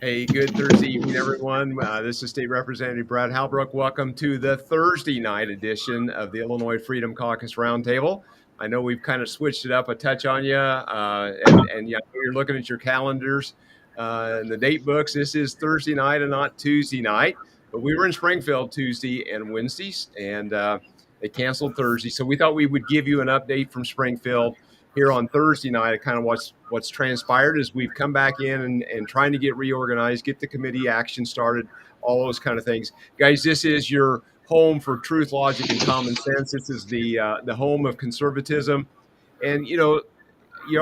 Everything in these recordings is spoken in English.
Hey, good Thursday evening, everyone. This is State Representative Brad Halbrook. Welcome to the Thursday night edition of the Illinois Freedom Caucus Roundtable. I know we've kind of switched it up a touch on you, and yeah, you're looking at your calendars and the date books. This is Thursday night and not Tuesday night, but we were in Springfield Tuesday and Wednesdays, and they canceled Thursday. So we thought we would give you an update from Springfield here on Thursday night, kind of what's transpired as we've come back in and trying to get reorganized, get the committee action started, all those kind of things. Guys, this is your home for truth, logic, and common sense. This is the home of conservatism, and you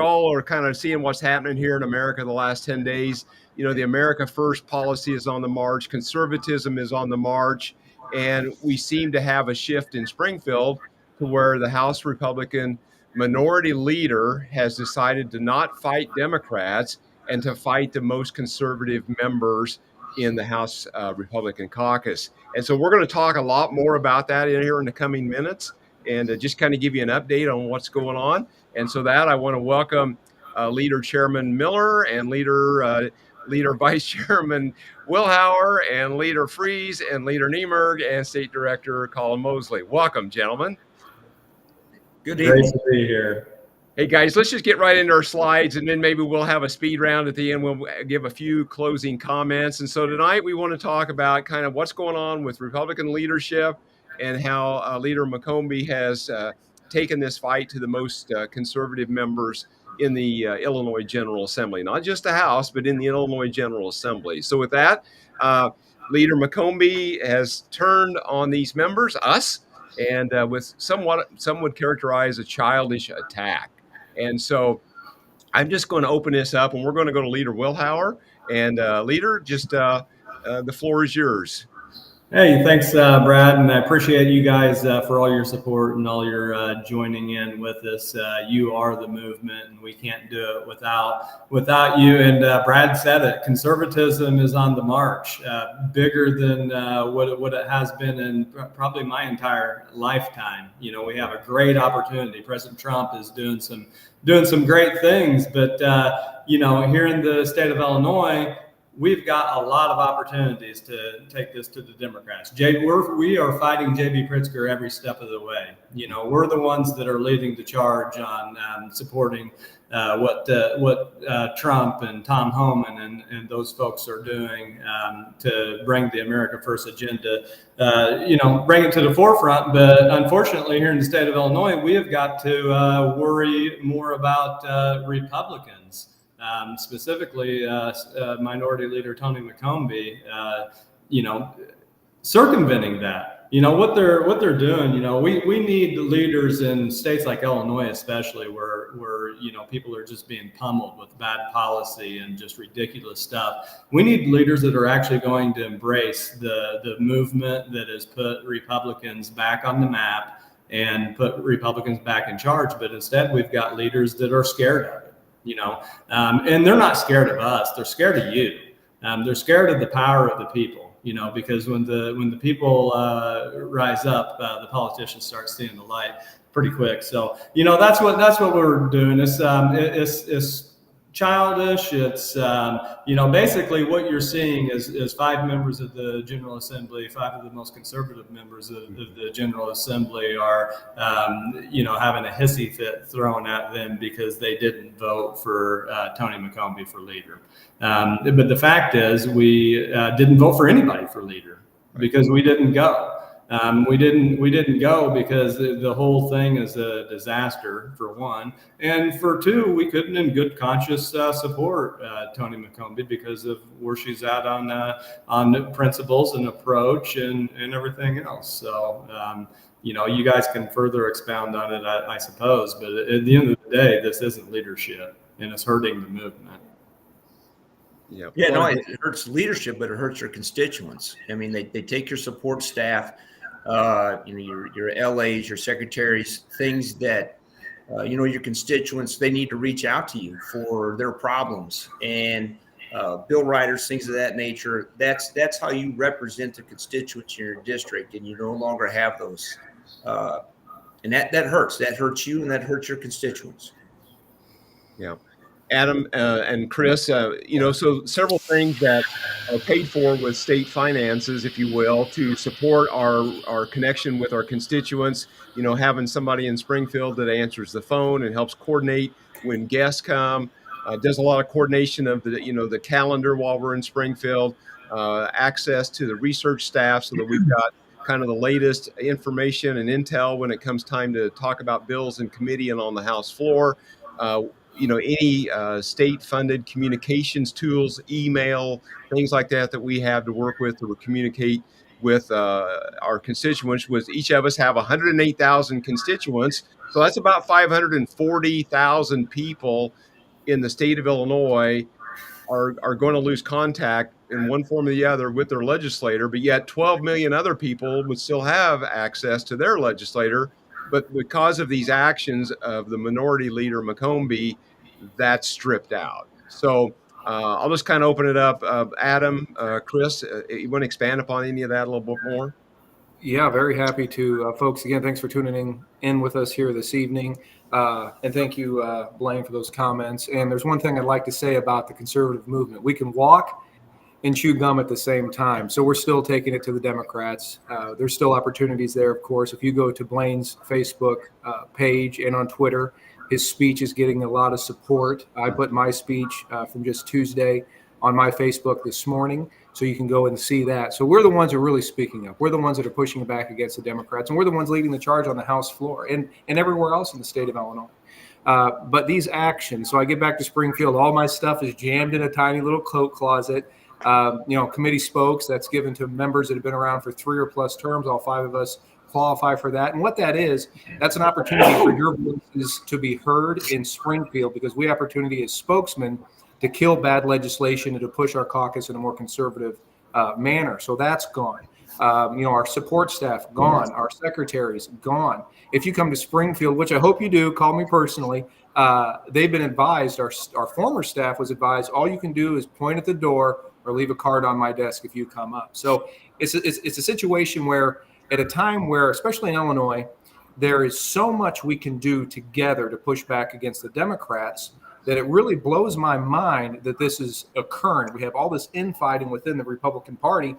all are kind of seeing what's happening here in America the last 10 days. The America First policy is on the march, conservatism is on the march, and we seem to have a shift in Springfield to where the House Republican minority leader has decided to not fight Democrats and to fight the most conservative members in the House Republican caucus. And so we're going to talk a lot more about that in here in the coming minutes and just kind of give you an update on what's going on. And so that I want to welcome Leader Chairman Miller and Leader Vice Chairman Wilhauer and Leader Freeze and Leader Niemerg and State Director Colin Mosley. Welcome, gentlemen. Good evening. Great to be here. Hey guys, let's just get right into our slides, and then maybe we'll have a speed round at the end. We'll give a few closing comments. And so tonight we want to talk about kind of what's going on with Republican leadership and how Leader McCombie has taken this fight to the most conservative members in the Illinois General Assembly, not just the House, but in the Illinois General Assembly. So with that, Leader McCombie has turned on these members, us, and with somewhat some would characterize a childish attack. And so I'm just going to open this up, and we're going to go to Leader Wilhauer. And Leader, just the floor is yours. Hey, thanks, Brad, and I appreciate you guys for all your support and all your joining in with us. You are the movement, and we can't do it without you. And Brad said it: conservatism is on the march, bigger than what it has been in probably my entire lifetime. We have a great opportunity. President Trump is doing some great things, but here in the state of Illinois, we've got a lot of opportunities to take this to the Democrats. We are fighting J.B. Pritzker every step of the way. We're the ones that are leading the charge on supporting what Trump and Tom Homan and those folks are doing to bring the America First agenda, bring it to the forefront. But unfortunately, here in the state of Illinois, we have got to worry more about Republicans. Specifically, Minority Leader Tony McCombie, circumventing that. What they're doing. We need leaders in states like Illinois, especially where people are just being pummeled with bad policy and just ridiculous stuff. We need leaders that are actually going to embrace the movement that has put Republicans back on the map and put Republicans back in charge. But instead, we've got leaders that are scared of it. And they're not scared of us. They're scared of you. They're scared of the power of the people, because when the people rise up, the politicians start seeing the light pretty quick. So, that's what we're doing. It's childish. It's, basically what you're seeing is 5 members of the General Assembly, 5 of the most conservative members of the General Assembly are, having a hissy fit thrown at them because they didn't vote for Tony McCombie for leader. But the fact is we didn't vote for anybody for leader because we didn't go. We didn't go because the whole thing is a disaster, for one, and for two, we couldn't in good conscience support Tony McCombie because of where she's at on principles and approach and everything else. So you guys can further expound on it, I suppose, but at the end of the day, this isn't leadership, and it's hurting the movement. Yeah, no, it hurts leadership, but it hurts your constituents. I mean, they take your support staff, your LAs, your secretaries, things that, your constituents, they need to reach out to you for their problems and bill writers, things of that nature. That's how you represent the constituents in your district, and you no longer have those. And that hurts. That hurts you, and that hurts your constituents. Yeah. Adam and Chris, so several things that are paid for with state finances, if you will, to support our connection with our constituents. Having somebody in Springfield that answers the phone and helps coordinate when guests come, does a lot of coordination of the calendar while we're in Springfield, access to the research staff so that we've got kind of the latest information and intel when it comes time to talk about bills in committee and on the House floor. Any state-funded communications tools, email, things like that we have to work with to communicate with our constituents. With each of us have 108,000 constituents, so that's about 540,000 people in the state of Illinois are going to lose contact in one form or the other with their legislator, but yet 12 million other people would still have access to their legislator. But because of these actions of the minority leader McCombie, that's stripped out. So I'll just kind of open it up. Adam, Chris, you want to expand upon any of that a little bit more? Yeah, very happy to. Folks, again, thanks for tuning in with us here this evening. And thank you, Blaine, for those comments. And there's one thing I'd like to say about the conservative movement. We can walk and chew gum at the same time. So we're still taking it to the Democrats. There's still opportunities there, of course. If you go to Blaine's Facebook page and on Twitter, his speech is getting a lot of support. I put my speech from just Tuesday on my Facebook this morning, so you can go and see that. So we're the ones who are really speaking up. We're the ones that are pushing back against the Democrats, and we're the ones leading the charge on the House floor and everywhere else in the state of Illinois. But these actions, so I get back to Springfield, all my stuff is jammed in a tiny little coat closet. Committee spokes, that's given to members that have been around for 3 or plus terms. All 5 of us qualify for that. And what that is, that's an opportunity for your voices to be heard in Springfield, because we have opportunity as spokesmen to kill bad legislation and to push our caucus in a more conservative manner. So that's gone. Our support staff, gone. Our secretaries, gone. If you come to Springfield, which I hope you do, call me personally. They've been advised, our former staff was advised, all you can do is point at the door or leave a card on my desk if you come up. So it's a situation where, at a time where, especially in Illinois, there is so much we can do together to push back against the Democrats, that it really blows my mind that this is occurring. We have all this infighting within the Republican Party,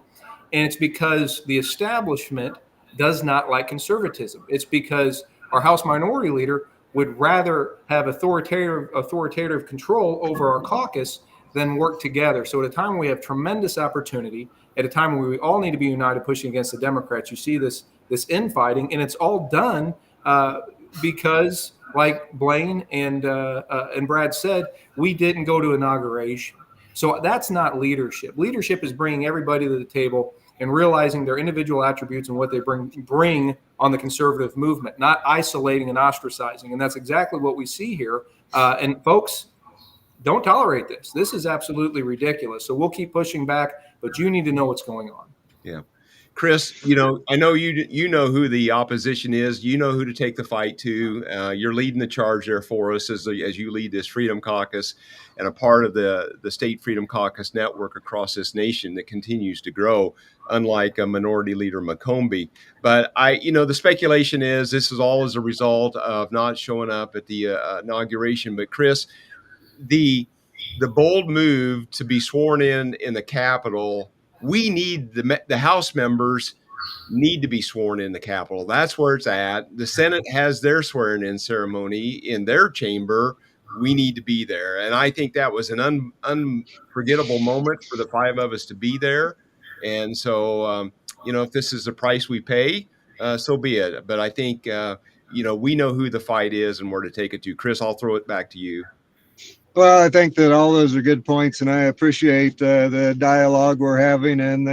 and it's because the establishment does not like conservatism. It's because our House Minority Leader would rather have authoritative control over our caucus than work together. So at a time when we have tremendous opportunity, at a time when we all need to be united pushing against the Democrats, you see this infighting, and it's all done because, like Blaine and Brad said, we didn't go to inauguration. So that's not leadership. Leadership is bringing everybody to the table and realizing their individual attributes and what they bring on the conservative movement, not isolating and ostracizing. And that's exactly what we see here. And folks, don't tolerate this. This is absolutely ridiculous. So we'll keep pushing back, but you need to know what's going on. Yeah. Chris, I know you know who the opposition is. You know who to take the fight to. You're leading the charge there for us as you lead this Freedom Caucus and a part of the State Freedom Caucus network across this nation that continues to grow, unlike a minority leader McCombie. But the speculation is this is all as a result of not showing up at the inauguration. But Chris, the bold move to be sworn in the Capitol, we need the House members need to be sworn in the Capitol. That's where it's at. The Senate has their swearing in ceremony in their chamber. We need to be there. And I think that was an unforgettable moment for the 5 of us to be there. And so, if this is the price we pay, so be it. But I think, we know who the fight is and where to take it to. Chris, I'll throw it back to you. Well, I think that all those are good points, and I appreciate the dialogue we're having. And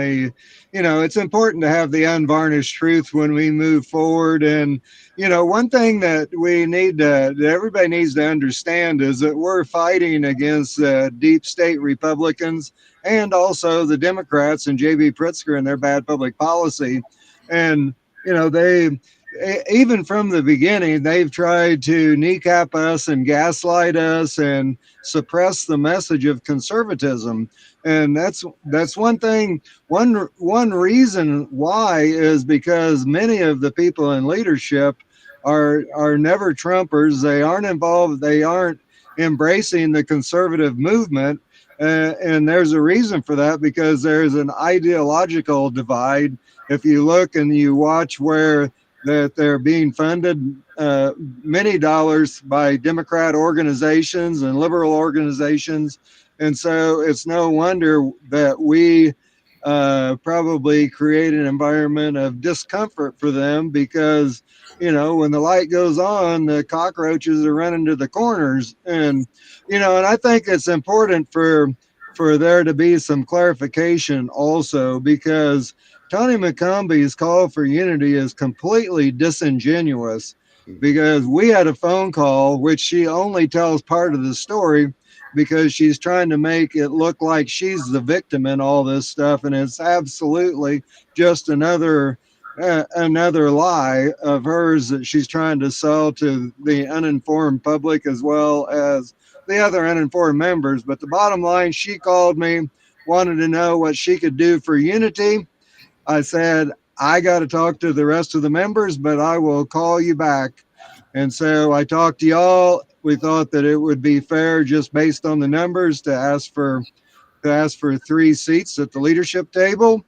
it's important to have the unvarnished truth when we move forward. And one thing that that everybody needs to understand is that we're fighting against deep state Republicans and also the Democrats and J.B. Pritzker and their bad public policy. And they. Even from the beginning, they've tried to kneecap us and gaslight us and suppress the message of conservatism. And that's one thing. One reason why is because many of the people in leadership are never Trumpers. They aren't involved. They aren't embracing the conservative movement. And there's a reason for that, because there's an ideological divide. If you look and you watch where that they're being funded many dollars by Democrat organizations and liberal organizations. And so it's no wonder that we probably create an environment of discomfort for them, because, you know, when the light goes on, the cockroaches are running to the corners. And, you know, and I think it's important for there to be some clarification also, because Tony McCombie's call for unity is completely disingenuous, because we had a phone call, which she only tells part of the story because she's trying to make it look like she's the victim in all this stuff. And it's absolutely just another lie of hers that she's trying to sell to the uninformed public as well as the other uninformed members. But the bottom line, she called me, wanted to know what she could do for unity. I said, I got to talk to the rest of the members, but I will call you back. And so I talked to y'all. We thought that it would be fair, just based on the numbers, to ask for 3 seats at the leadership table.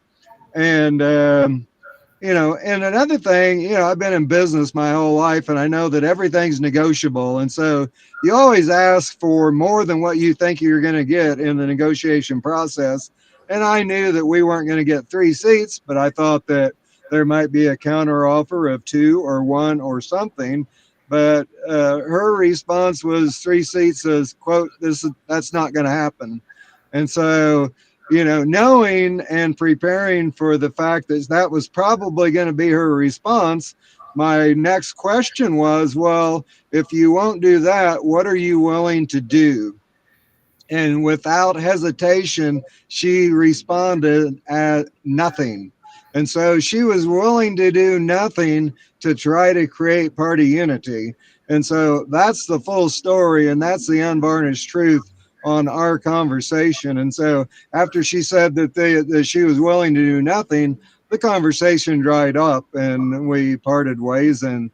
And you know, and another thing, you know, I've been in business my whole life, and I know that everything's negotiable. And so you always ask for more than what you think you're going to get in the negotiation process. And I knew that we weren't going to get 3 seats, but I thought that there might be a counter offer of 2 or 1 or something. But her response was 3 seats as, quote, that's not going to happen. And so, you know, knowing and preparing for the fact that that was probably going to be her response, my next question was, well, if you won't do that, what are you willing to do? And without hesitation, she responded at nothing. And so she was willing to do nothing to try to create party unity. And so that's the full story, and that's the unvarnished truth on our conversation. And so after she said that she was willing to do nothing, the conversation dried up and we parted ways. And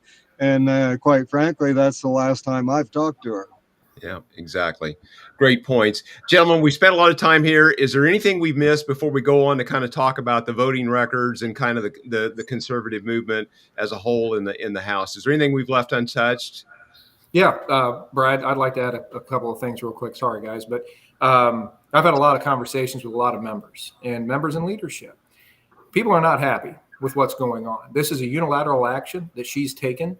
quite frankly, that's the last time I've talked to her. Yeah, exactly. Great points. Gentlemen, we spent a lot of time here. Is there anything we've missed before we go on to kind of talk about the voting records and kind of the conservative movement as a whole in the House? Is there anything we've left untouched? Yeah, Brad, I'd like to add a couple of things real quick. Sorry, guys, but I've had a lot of conversations with a lot of members and members in leadership. People are not happy with what's going on. This is a unilateral action that she's taken.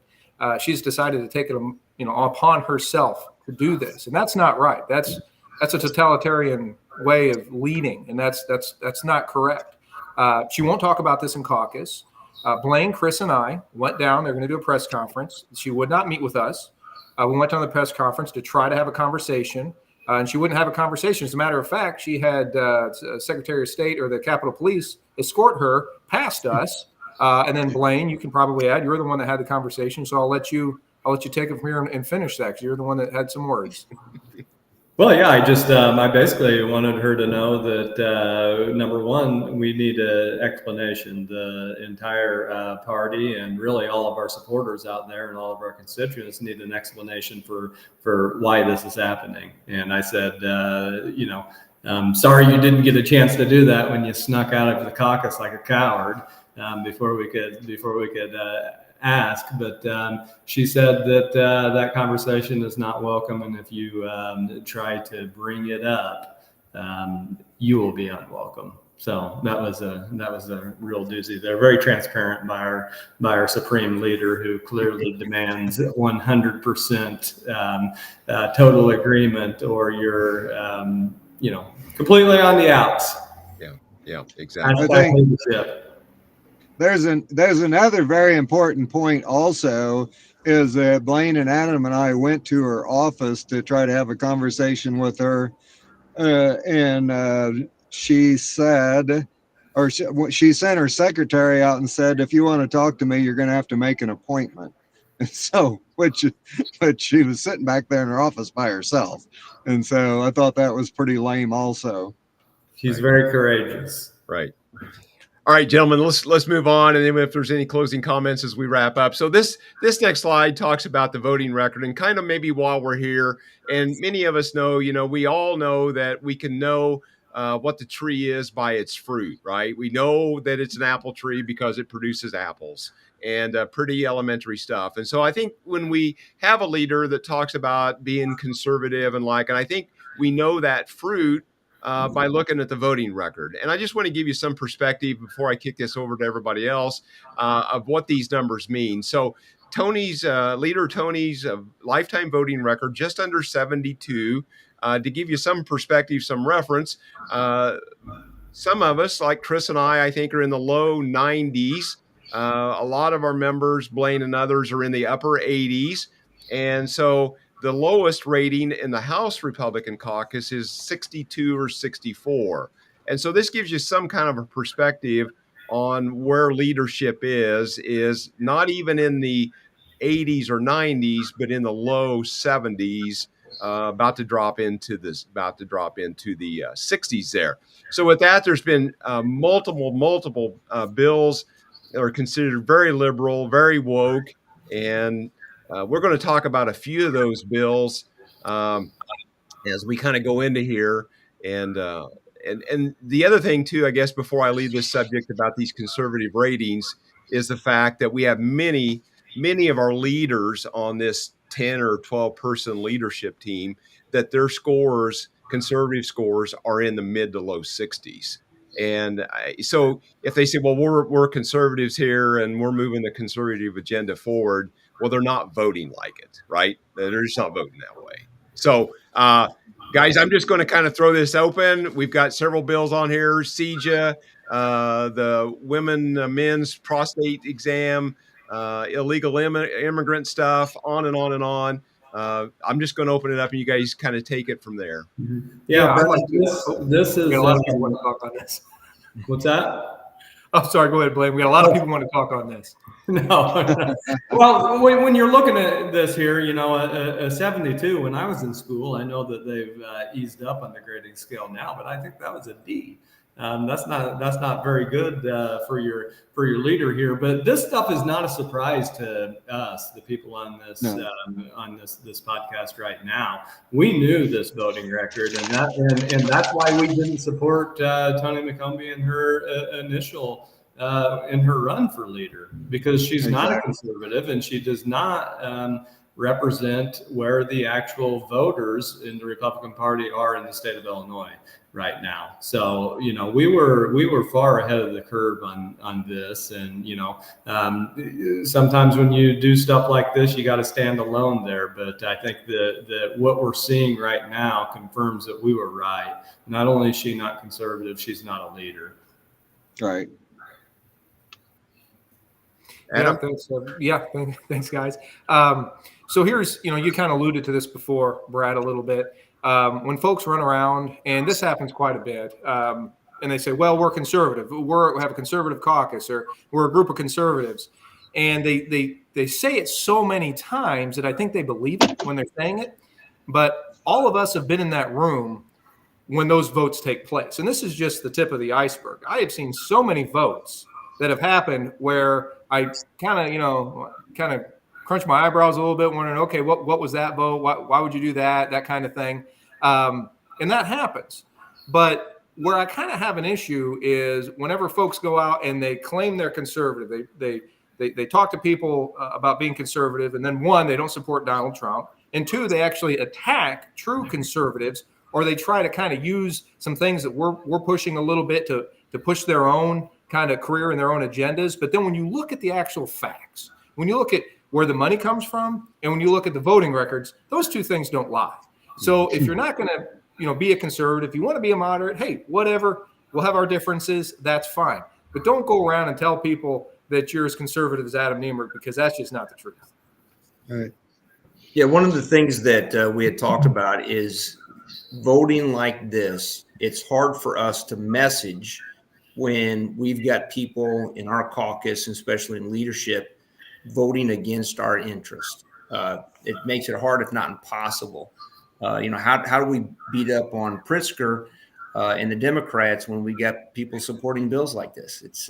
She's decided to take it, upon herself to do this, and that's not right. That's a totalitarian way of leading, and that's not correct. She won't talk about this in caucus. Blaine, Chris, and I went down. They're going to do a press conference. She would not meet with us. We went down to the press conference to try to have a conversation, and she wouldn't have a conversation. As a matter of fact, she had Secretary of State or the Capitol Police escort her past us. And then Blaine, you can probably add. You're the one that had the conversation, so I'll let you take it from here and finish that, because you're the one that had some words. Well, yeah, I basically wanted her to know that, number one, we need an explanation. The entire party and really all of our supporters out there and all of our constituents need an explanation for why this is happening. And I said, sorry you didn't get a chance to do that when you snuck out of the caucus like a coward before we could ask, but she said that that conversation is not welcome, and if you try to bring it up, you will be unwelcome. So that was a real doozy. They're very transparent by our supreme leader, who clearly demands 100% total agreement, or you're completely on the outs. Yeah, exactly. I think there's another very important point also, is that Blaine and Adam and I went to her office to try to have a conversation with her. And she said, or she sent her secretary out and said, if you want to talk to me, you're going to have to make an appointment. And so, but she was sitting back there in her office by herself. And so I thought that was pretty lame also. She's very courageous. Right. All right, gentlemen, let's move on, and then if there's any closing comments as we wrap up. So this next slide talks about the voting record, and kind of maybe while we're here, and many of us know, we all know that we can know what the tree is by its fruit, right? We know that it's an apple tree because it produces apples, and pretty elementary stuff. And so I think when we have a leader that talks about being conservative and I think we know that fruit by looking at the voting record. And I just want to give you some perspective before I kick this over to everybody else of what these numbers mean. So Leader Tony's lifetime voting record, just under 72. To give you some perspective, some reference, some of us, like Chris and I think are in the low 90s. A lot of our members, Blaine and others, are in the upper 80s. And so the lowest rating in the House Republican Caucus is 62 or 64. And so this gives you some kind of a perspective on where leadership is not even in the 80s or 90s, but in the low 70s, about to drop into the 60s there. So with that, there's been multiple bills that are considered very liberal, very woke, and we're going to talk about a few of those bills as we kind of go into here. And the other thing too, I guess, before I leave this subject about these conservative ratings, is the fact that we have many of our leaders on this 10 or 12 person leadership team that their scores, conservative scores, are in the mid to low 60s. And so if they say, well, we're conservatives here and we're moving the conservative agenda forward, well, they're not voting like it, right? They're just not voting that way. So, guys, I'm just going to kind of throw this open. We've got several bills on here: CJA, the men's prostate exam, illegal immigrant stuff, on and on and on. I'm just going to open it up, and you guys kind of take it from there. Yeah, this is. A lot of people want to talk on this. What's that? Oh, sorry. Go ahead, Blaine. We got a lot of people want to talk on this. No. Well, when you're looking at this here, a 72. When I was in school, I know that they've eased up on the grading scale now, but I think that was a D. That's not very good for your leader here. But this stuff is not a surprise to us, the people on this this podcast right now. We knew this voting record, and that's why we didn't support Tony McCombie in her initial in her run for leader, because she's not a conservative and she does not represent where the actual voters in the Republican Party are in the state of Illinois right now. So, we were far ahead of the curve on this. And, sometimes when you do stuff like this, you got to stand alone there. But I think that what we're seeing right now confirms that we were right. Not only is she not conservative, she's not a leader. Right. Thanks, guys. So here's, you kind of alluded to this before, Brad, a little bit. When folks run around, and this happens quite a bit, and they say, well, we're conservative. We have a conservative caucus, or we're a group of conservatives. And they say it so many times that I think they believe it when they're saying it. But all of us have been in that room when those votes take place. And this is just the tip of the iceberg. I have seen so many votes that have happened where I kind of crunch my eyebrows a little bit, wondering, okay, what was that vote? Why would you do that? That kind of thing. And that happens. But where I kind of have an issue is whenever folks go out and they claim they're conservative, they talk to people about being conservative, and then one, they don't support Donald Trump, and two, they actually attack true conservatives, or they try to kind of use some things that we're pushing a little bit to push their own kind of career and their own agendas. But then when you look at the actual facts, when you look at where the money comes from, and when you look at the voting records, those two things don't lie. So if you're not going to, be a conservative, if you want to be a moderate, hey, whatever, we'll have our differences. That's fine. But don't go around and tell people that you're as conservative as Adam Niemer, because that's just not the truth. All right. Yeah, one of the things that we had talked about is voting like this. It's hard for us to message when we've got people in our caucus, especially in leadership, voting against our interest. It makes it hard, if not impossible. How do we beat up on Pritzker and the Democrats when we got people supporting bills like this. It's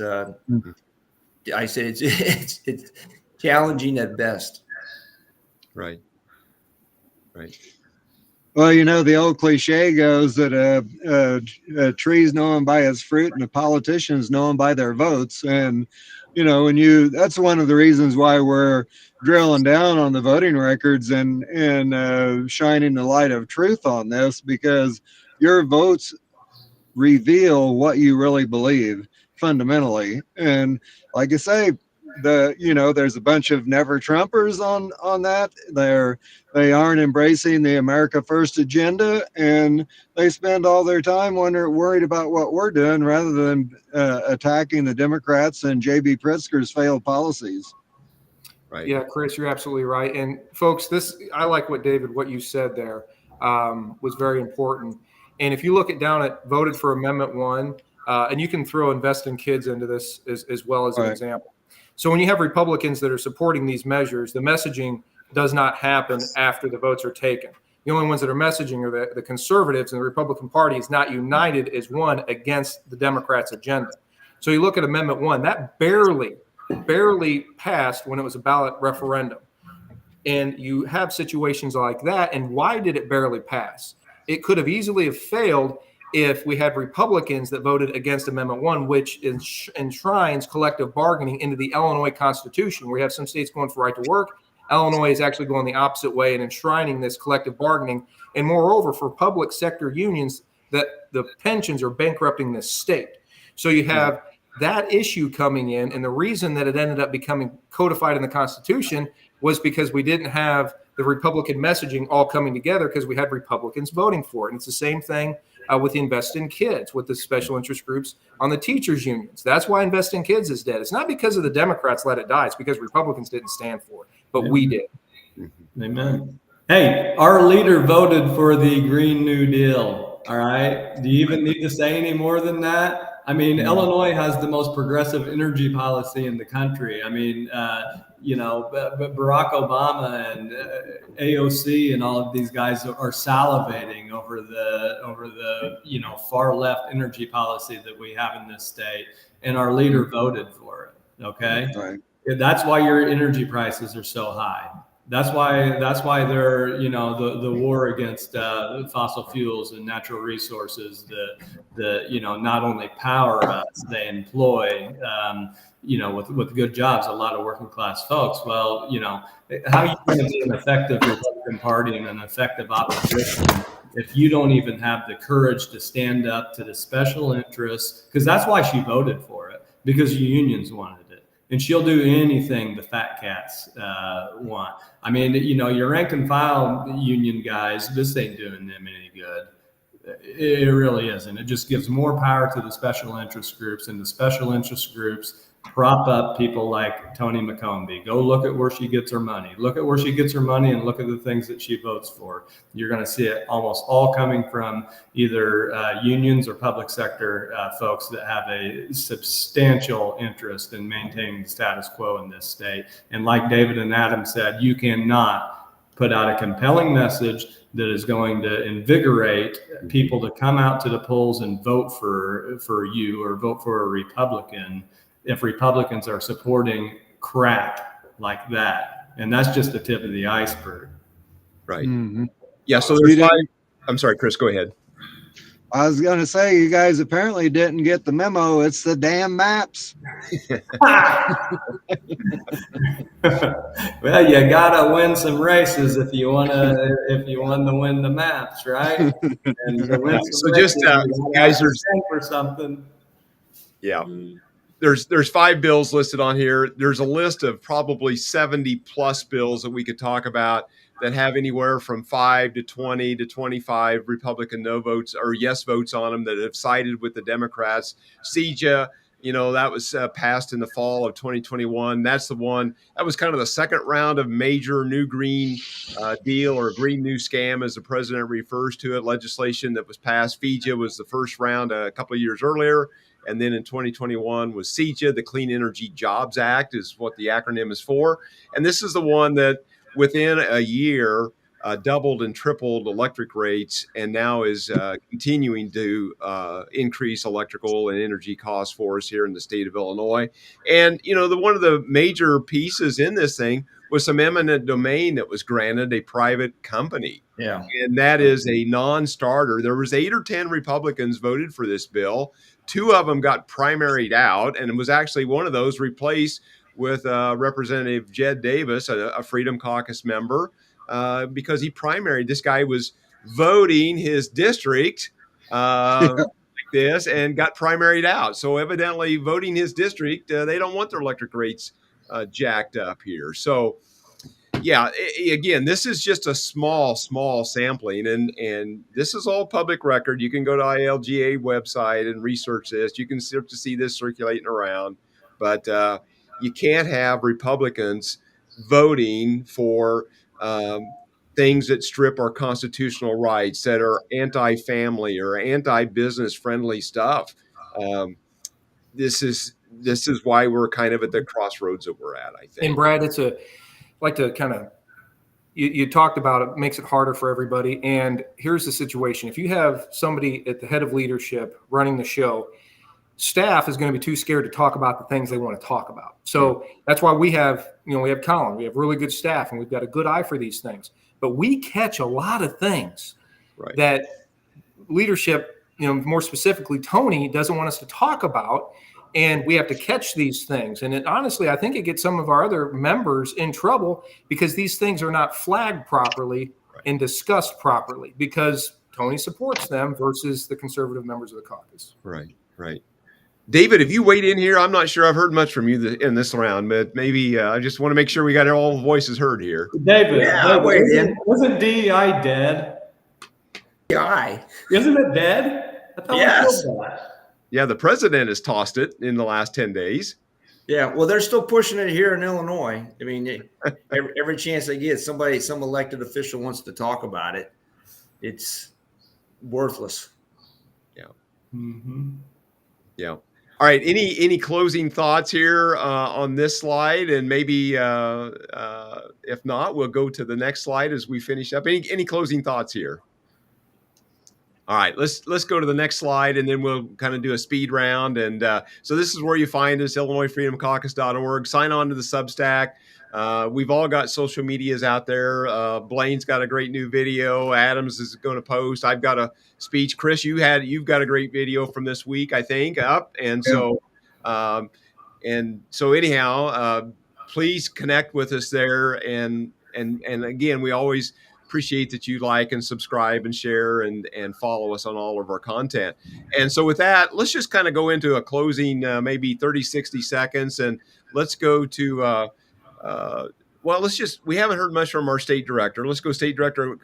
I said it's challenging at best. Right. Right. Well, the old cliche goes that a tree's known by its fruit and a politician's known by their votes. And, that's one of the reasons why we're drilling down on the voting records and shining the light of truth on this, because your votes reveal what you really believe fundamentally. And like I say, there's a bunch of never Trumpers on that. They aren't embracing the America First agenda, and they spend all their time worried about what we're doing rather than attacking the Democrats and J.B. Pritzker's failed policies. Right. Yeah, Chris, you're absolutely right. And folks, I like what you said there was very important. And if you look voted for Amendment 1, and you can throw invest in kids into this as well as an example. So when you have Republicans that are supporting these measures, the messaging does not happen after the votes are taken. The only ones that are messaging are the conservatives, and the Republican Party is not united as one against the Democrats' agenda. So you look at Amendment 1, that barely passed when it was a ballot referendum. And you have situations like that. And why did it barely pass? It could have easily have failed if we had Republicans that voted against Amendment 1, which enshrines collective bargaining into the Illinois Constitution. We have some states going for right to work. Illinois is actually going the opposite way and enshrining this collective bargaining. And moreover, for public sector unions, that the pensions are bankrupting this state. So you have that issue coming in. And the reason that it ended up becoming codified in the Constitution was because we didn't have the Republican messaging all coming together, because we had Republicans voting for it. And it's the same thing with Invest in Kids, with the special interest groups on the teachers unions. That's why Invest in Kids is dead. It's not because of the Democrats let it die. It's because Republicans didn't stand for it, but we did. Amen. Hey, our leader voted for the Green New Deal. All right. Do you even need to say any more than that? I mean, Illinois has the most progressive energy policy in the country. I mean, Barack Obama and AOC and all of these guys are salivating over the far left energy policy that we have in this state, and our leader voted for it. Okay, right. That's why your energy prices are so high. That's why they're the war against fossil fuels and natural resources that not only power us, they employ with good jobs a lot of working class folks. Well, how are you going to be an effective Republican Party and an effective opposition if you don't even have the courage to stand up to the special interests? Because that's why she voted for it, because the unions wanted it. And she'll do anything the fat cats want. I mean, your rank and file union guys, this ain't doing them any good. It really isn't. It just gives more power to the special interest groups, and the special interest groups prop up people like Tony McCombie. Go look at where she gets her money. Look at where she gets her money and look at the things that she votes for. You're going to see it almost all coming from either unions or public sector folks that have a substantial interest in maintaining the status quo in this state. And like David and Adam said, you cannot put out a compelling message that is going to invigorate people to come out to the polls and vote for you or vote for a Republican if Republicans are supporting crap like that. And that's just the tip of the iceberg. Right. Mm-hmm. Yeah. So there's I'm sorry, Chris, go ahead. I was going to say, you guys apparently didn't get the memo. It's the damn maps. Well, you gotta win some races if you want to win the maps, right? And so just guys, there's for something. Yeah. There's 5 bills listed on here. There's a list of probably 70 plus bills that we could talk about that have anywhere from 5 to 20 to 25 Republican no votes or yes votes on them that have sided with the Democrats. CEJA, that was passed in the fall of 2021. That's the one that was kind of the second round of major new green deal or green new scam, as the president refers to it, legislation that was passed. FEJA was the first round a couple of years earlier. And then in 2021 was CEJA, the Clean Energy Jobs Act is what the acronym is for. And this is the one that within a year doubled and tripled electric rates, and now is continuing to increase electrical and energy costs for us here in the state of Illinois. And, one of the major pieces in this thing was some eminent domain that was granted a private company. Yeah. And that is a non-starter. There was 8 or 10 Republicans voted for this bill. 2 of them got primaried out, and it was actually one of those replaced with Representative Jed Davis, a Freedom Caucus member, because he primaried. This guy was voting his district like this and got primaried out. So evidently voting his district, they don't want their electric rates jacked up here. So yeah, again, this is just a small sampling, and this is all public record. You can go to ILGA website and research this. You can start to see this circulating around, but you can't have Republicans voting for things that strip our constitutional rights, that are anti-family or anti-business friendly stuff. This is why we're kind of at the crossroads that we're at, I think. And Brad, like to kind of, you talked about it makes it harder for everybody. And here's the situation. If you have somebody at the head of leadership running the show, staff is going to be too scared to talk about the things they want to talk about. So that's why we have Colin, we have really good staff, and we've got a good eye for these things. But we catch a lot of things that leadership, more specifically, Tony doesn't want us to talk about. And we have to catch these things. And honestly, I think it gets some of our other members in trouble because these things are not flagged properly and discussed properly because Tony supports them versus the conservative members of the caucus. Right. David, if you weighed in here, I'm not sure I've heard much from you in this round, but maybe I just want to make sure we got all voices heard here. David, I weighed in. Wasn't DEI dead? DEI? Isn't it dead? I thought yes. We killed that. Yeah, the president has tossed it in the last 10 days. Yeah, well, they're still pushing it here in Illinois. I mean, every chance they get, some elected official wants to talk about it. It's worthless. Yeah. Mm-hmm. Yeah. All right. Any closing thoughts here on this slide? And maybe if not, we'll go to the next slide as we finish up. Any closing thoughts here? All right, let's go to the next slide, and then we'll kind of do a speed round. And so this is where you find us, IllinoisFreedomCaucus.org. Sign on to the Substack. We've all got social medias out there. Blaine's got a great new video. Adams is going to post. I've got a speech. Chris, you've got a great video from this week, I think, up. And so, anyhow, please connect with us there. And again, we always appreciate that you like and subscribe and share and follow us on all of our content. And so with that, let's just kind of go into a closing, maybe 30, 60 seconds. And let's go to, we haven't heard much from our state director. Let's go State Director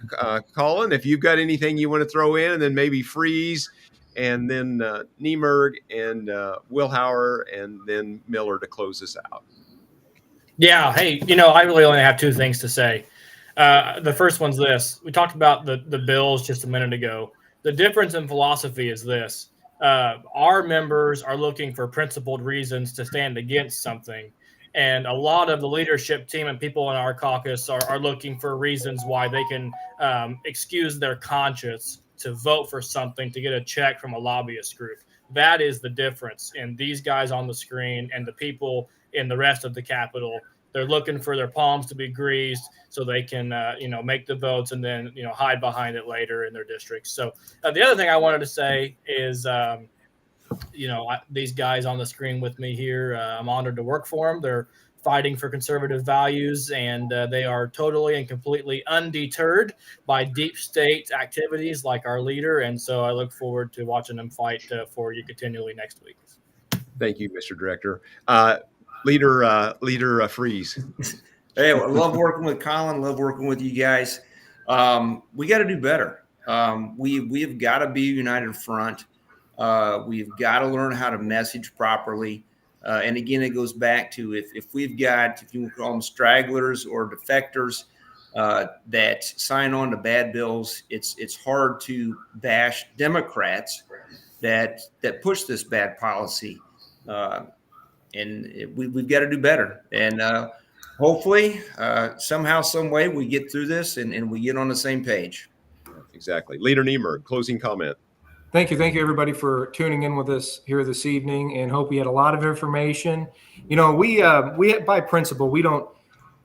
Colin, if you've got anything you want to throw in, and then maybe Freeze, and then Niemerg and Wilhauer, and then Miller to close us out. Yeah. Hey, I really only have 2 things to say. The first one's this. We talked about the bills just a minute ago. The difference in philosophy is this. Our members are looking for principled reasons to stand against something. And a lot of the leadership team and people in our caucus are looking for reasons why they can excuse their conscience to vote for something to get a check from a lobbyist group. That is the difference in these guys on the screen and the people in the rest of the Capitol. They're looking for their palms to be greased so they can, make the votes and then, hide behind it later in their districts. So the other thing I wanted to say is, these guys on the screen with me here, I'm honored to work for them. They're fighting for conservative values, and they are totally and completely undeterred by deep state activities like our leader. And so I look forward to watching them fight for you continually next week. Thank you, Mr. Director. Leader Freeze. Hey, I love working with Colin. Love working with you guys. We got to do better. We have got to be a united front. We've got to learn how to message properly. And again, it goes back to if we've got, if you call them stragglers or defectors that sign on to bad bills, it's hard to bash Democrats that push this bad policy. And we've got to do better. And hopefully, somehow, some way, we get through this and we get on the same page. Exactly. Leader Niemer, closing comment. Thank you, everybody, for tuning in with us here this evening, and hope you had a lot of information. You know, we by principle we don't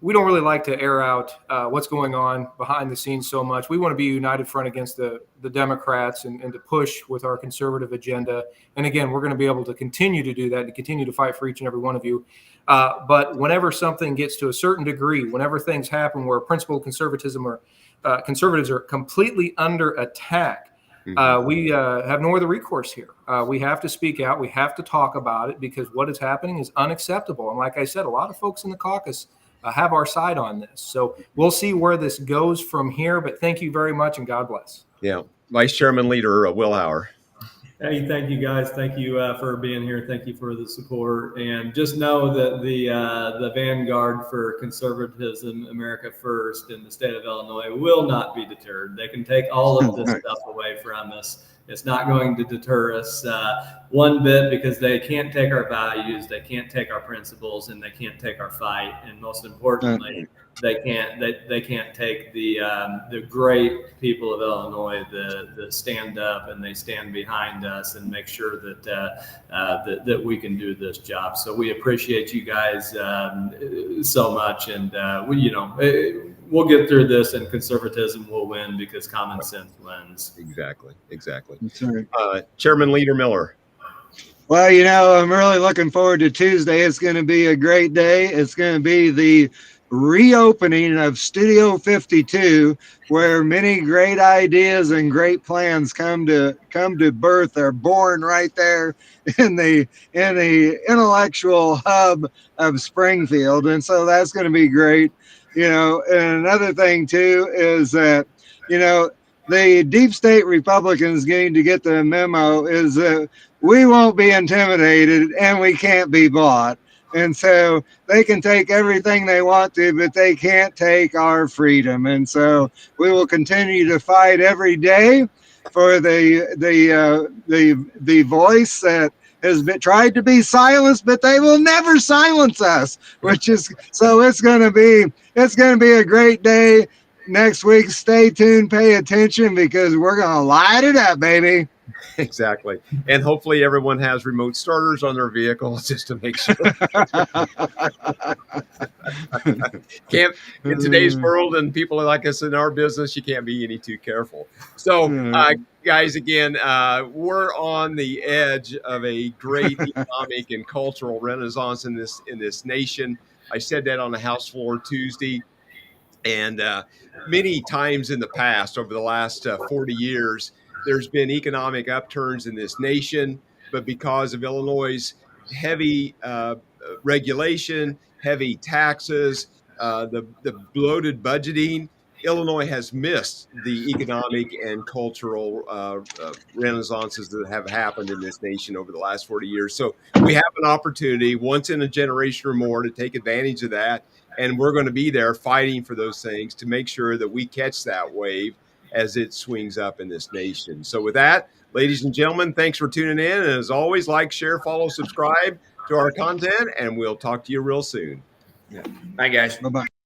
really like to air out what's going on behind the scenes so much. We want to be a united front against the Democrats and to push with our conservative agenda. And again, we're going to be able to continue to do that, to continue to fight for each and every one of you. But whenever something gets to a certain degree, whenever things happen where principled conservatism or conservatives are completely under attack, we have no other recourse here. We have to speak out. We have to talk about it because what is happening is unacceptable. And like I said, a lot of folks in the caucus have our side on this. So we'll see where this goes from here. But thank you very much and God bless. Yeah. Vice Chairman Leader Will Hauer. Hey, thank you guys. Thank you for being here. Thank you for the support. And just know that the vanguard for conservatism, America First, in the state of Illinois will not be deterred. They can take all of this stuff away from us. It's not going to deter us one bit because they can't take our values, they can't take our principles, and they can't take our fight. And most importantly, they can't take the great people of Illinois that stand up and they stand behind us and make sure that we can do this job. So we appreciate you guys so much, and we'll get through this, and conservatism will win because common sense wins. Exactly. That's right. Chairman Leader Miller. Well, I'm really looking forward to Tuesday. It's going to be a great day. It's going to be the reopening of Studio 52, where many great ideas and great plans come to birth. They're born right there in the intellectual hub of Springfield, and so that's going to be great. And another thing too is that the deep state Republicans need to get the memo is that we won't be intimidated and we can't be bought. And so they can take everything they want to, but they can't take our freedom. And so we will continue to fight every day for the voice that has been tried to be silenced, but they will never silence us. So it's going to be a great day next week. Stay tuned, pay attention, because we're going to light it up, baby. Exactly. And hopefully everyone has remote starters on their vehicles just to make sure. Can't, in today's world and people like us in our business, you can't be any too careful. So, guys, again, we're on the edge of a great economic and cultural renaissance in this nation. I said that on the House floor Tuesday. And many times in the past, over the last 40 years, there's been economic upturns in this nation, but because of Illinois' heavy regulation, heavy taxes, the bloated budgeting, Illinois has missed the economic and cultural renaissances that have happened in this nation over the last 40 years. So we have an opportunity once in a generation or more to take advantage of that. And we're going to be there fighting for those things to make sure that we catch that wave as it swings up in this nation. So with that, ladies and gentlemen, thanks for tuning in. And as always, like, share, follow, subscribe to our content, and we'll talk to you real soon. Bye, guys. Bye-bye.